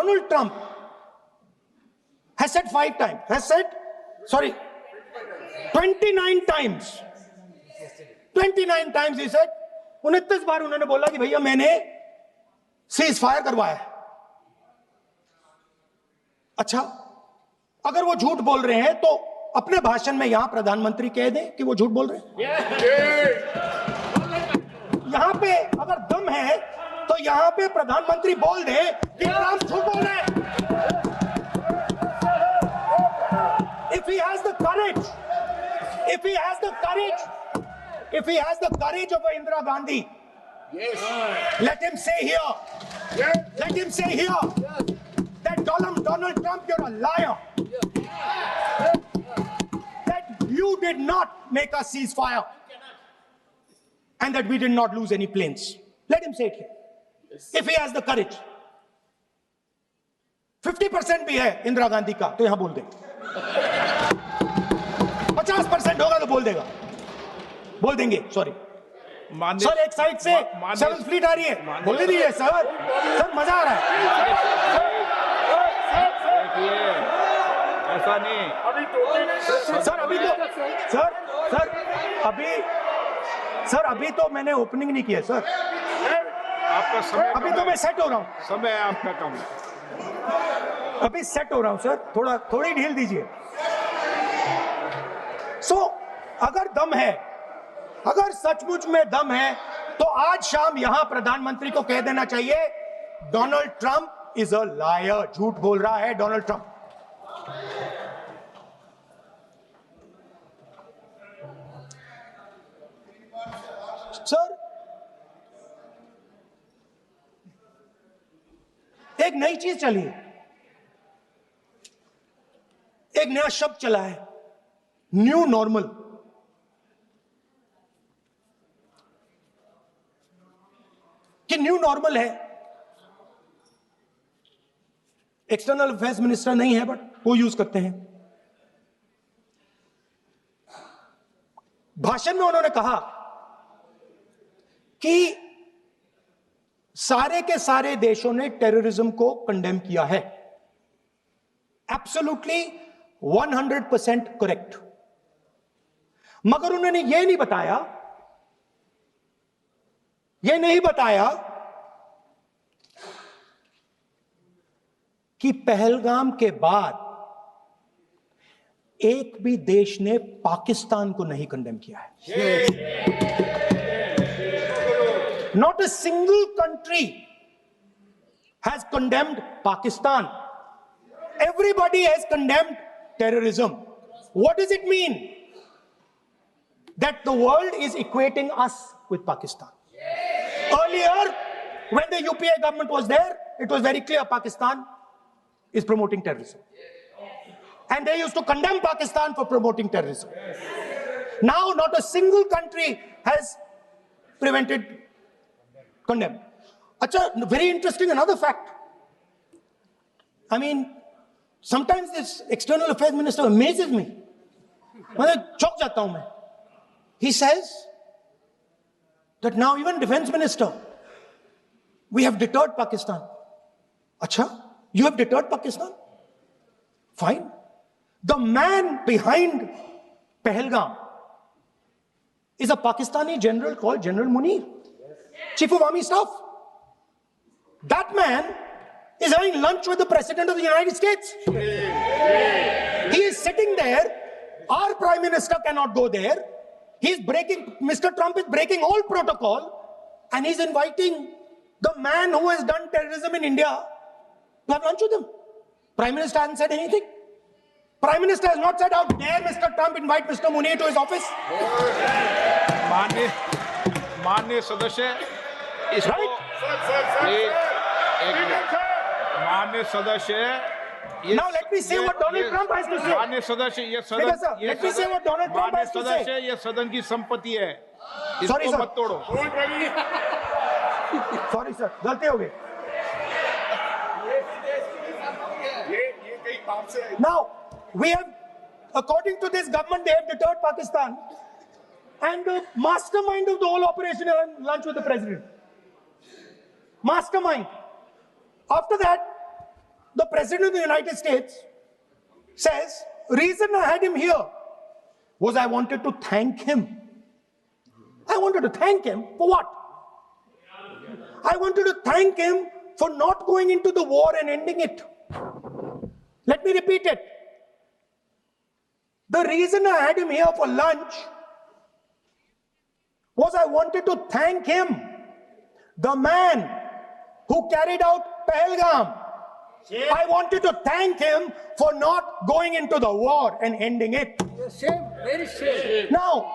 Donald Trump has said 29 times. 29 times he said, 29 बार उन्होंने बोला कि भैया मैंने सीज फायर करवाया है. अच्छा, अगर वो झूठ बोल रहे हैं तो अपने भाषण में यहां प्रधानमंत्री कह दें कि वो झूठ बोल रहे हैं. यहां पे अगर दम है तो यहां पे प्रधानमंत्री बोल दे कि ट्रंप झूठ बोल रहे हैं. If he has the courage, if he has the courage of Indira Gandhi, let him say here that Donald Trump, you're a liar. That you did not make a ceasefire and that we did not lose any planes. Let him say it here. If he has the courage. 50% भी है इंदिरा गांधी का तो यहां बोल दे. 50% होगा तो बोल देंगे. सॉरी सर, एक साइड से 7th फ्लीट आ रही है, बोल दीजिए सर. मजा आ रहा है. ऐसा नहीं सर अभी तो मैंने ओपनिंग नहीं किया सर. आपका समय अभी तो मैं सेट हो रहा हूं. समय आपका कम. अभी सेट हो रहा हूं सर, थोड़ी ढील दीजिए. अगर दम है, अगर सचमुच में दम है तो आज शाम यहां प्रधानमंत्री को कह देना चाहिए Donald Trump is a liar. झूठ बोल रहा है डोनाल्ड ट्रंप. सर, एक नई चीज चली है, एक नया शब्द चला है, न्यू नॉर्मल. कि न्यू नॉर्मल है. एक्सटर्नल अफेयर्स मिनिस्टर नहीं है बट वो यूज करते हैं. भाषण में उन्होंने कहा कि सारे के सारे देशों ने टेररिज्म को कंडेम किया है. Absolutely 100% correct. मगर उन्होंने यह नहीं बताया कि पहलगाम के बाद एक भी देश ने पाकिस्तान को नहीं कंडेम किया है. Not a single country has condemned Pakistan. Everybody has condemned terrorism. What does it mean? That the world is equating us with Pakistan. Earlier, when the UPA government was there, it was very clear Pakistan is promoting terrorism. And they used to condemn Pakistan for promoting terrorism. Now, not a single country has condemned. Achha, very interesting, another fact. I mean, sometimes this external affairs minister amazes me. चौंक जाता हूं मैं. He says that now even defense minister, we have deterred Pakistan. Achha, you have deterred Pakistan? Fine. The man behind Pahalgam is a Pakistani general called General Munir, Chief of Army Staff. That man is having lunch with the President of the United States. He is sitting there. Our Prime Minister cannot go there. Mr. Trump is breaking all protocol and he's inviting the man who has done terrorism in India to have lunch with him. Prime Minister hasn't said anything. Prime Minister has not said, how dare Mr. Trump invite Mr. Munir to his office? माननीय सदस्य, इसको माननीय सदस्य, now let me say what Donald Trump has to say. माननीय सदस्य, ये सदन, let me say what Donald Trump has to say. सदस्य, ये सदन की संपत्ति है, Sorry, इसको sir. मत तोड़ो. Sorry sir, गलती हो गई. Now we have, according to this government, they have deterred Pakistan, and the mastermind of the whole operation had lunch with the president. Mastermind. After that, the President of the United States says, reason I had him here was I wanted to thank him. I wanted to thank him for what? I wanted to thank him for not going into the war and ending it. Let me repeat it. The reason I had him here for lunch was I wanted to thank him, the man who carried out Pahalgam. I wanted to thank him for not going into the war and ending it. Shame, very shame. Now,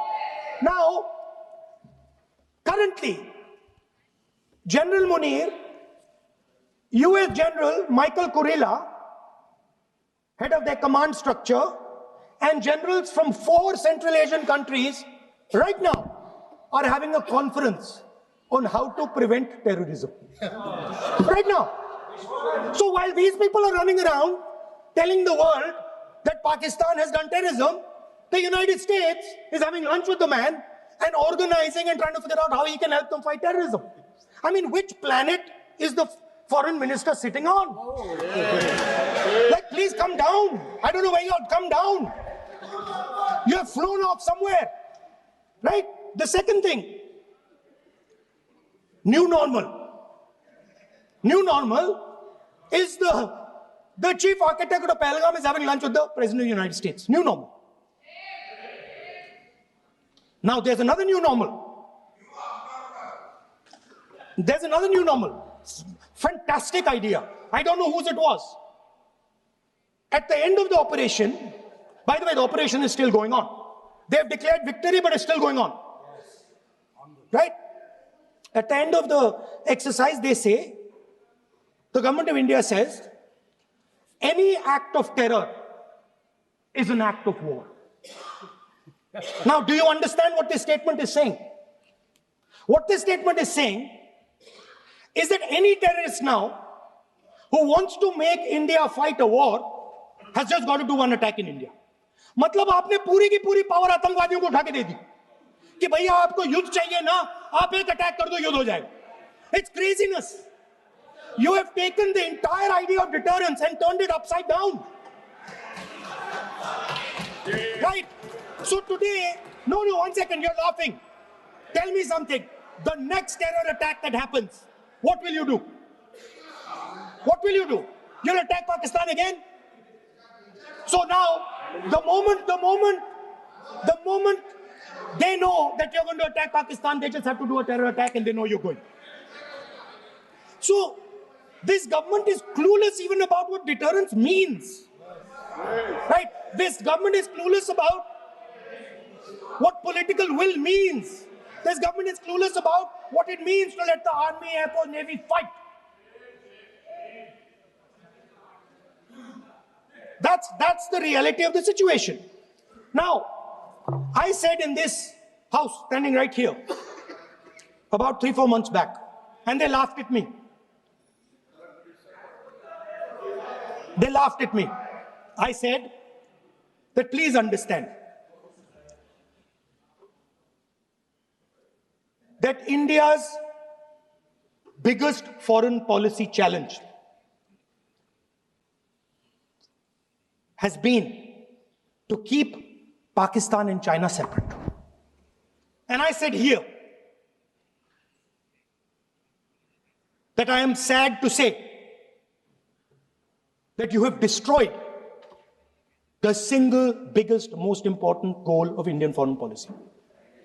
currently, General Munir, US General Michael Kurilla, head of their command structure, and generals from 4 Central Asian countries right now are having a conference on how to prevent terrorism. Right now. So while these people are running around telling the world that Pakistan has done terrorism, the United States is having lunch with the man and organizing and trying to figure out how he can help them fight terrorism. I mean, which planet is the foreign minister sitting on? Like, please come down. I don't know where you are. Come down. You have flown off somewhere. Right? The second thing, new normal. New normal is the chief architect of Pahalgam is having lunch with the President of the United States. New normal. Now there's another new normal. There's another new normal. Fantastic idea. I don't know whose it was. At the end of the operation, by the way, the operation is still going on. They have declared victory, but it's still going on. Right? At the end of the exercise, they say, the government of India says, any act of terror is an act of war. Now, do you understand what this statement is saying? What this statement is saying is that any terrorist now who wants to make India fight a war has just got to do one attack in India. मतलब आपने पूरी की पूरी power आतंकवादियों को उठा के दे दी कि भैया आपको युद्ध चाहिए ना, आप एक अटैक कर दो, युद्ध हो जाएगा. It's craziness. You have taken the entire idea of deterrence and turned it upside down. Right? So today, no, one second, you're laughing. Tell me something. The next terror attack that happens, what will you do? What will you do? You'll attack Pakistan again? So now, the moment they know that you're going to attack Pakistan, they just have to do a terror attack and they know you're going. So, this government is clueless even about what deterrence means. Right? This government is clueless about what political will means. This government is clueless about what it means to let the army, air force, navy fight. That's the reality of the situation. Now, I said in this house, standing right here, about 3-4 months back, and they laughed at me. They laughed at me. I said that please understand that India's biggest foreign policy challenge has been to keep Pakistan and China separate. And I said here that I am sad to say that you have destroyed the single biggest, most important goal of Indian foreign policy.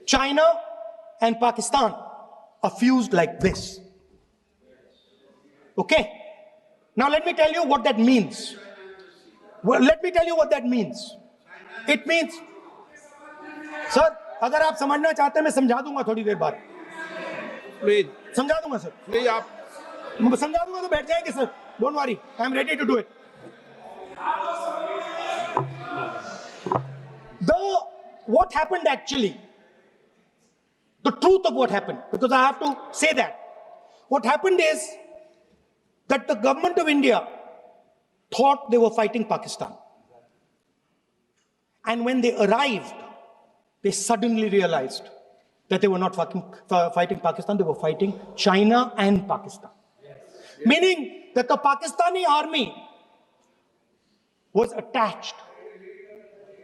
China and Pakistan are fused like this. Okay? Now let me tell you what that means. Well, let me tell you what that means. It means, sir, अगर आप समझना चाहते हैं मैं समझा दूंगा थोड़ी देर बाद. Please, समझा दूंगा सर. please, आप समझा दूंगा तो बैठ जाएंगे sir. Don't worry, I am ready to do it. What happened actually, the truth of what happened, because I have to say that. What happened is that the government of India thought they were fighting Pakistan. And when they arrived, they suddenly realized that they were not fighting Pakistan, they were fighting China and Pakistan. Meaning that the Pakistani army was attached.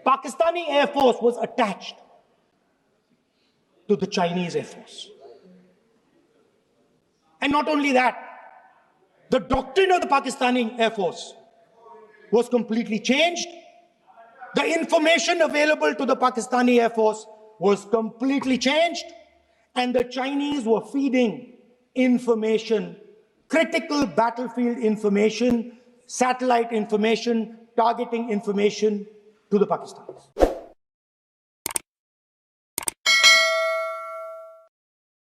Pakistani Air Force was attached to the Chinese Air Force. And not only that, the doctrine of the Pakistani Air Force was completely changed. The information available to the Pakistani Air Force was completely changed, and the Chinese were feeding information, critical battlefield information, satellite information, targeting information to the Pakistanis.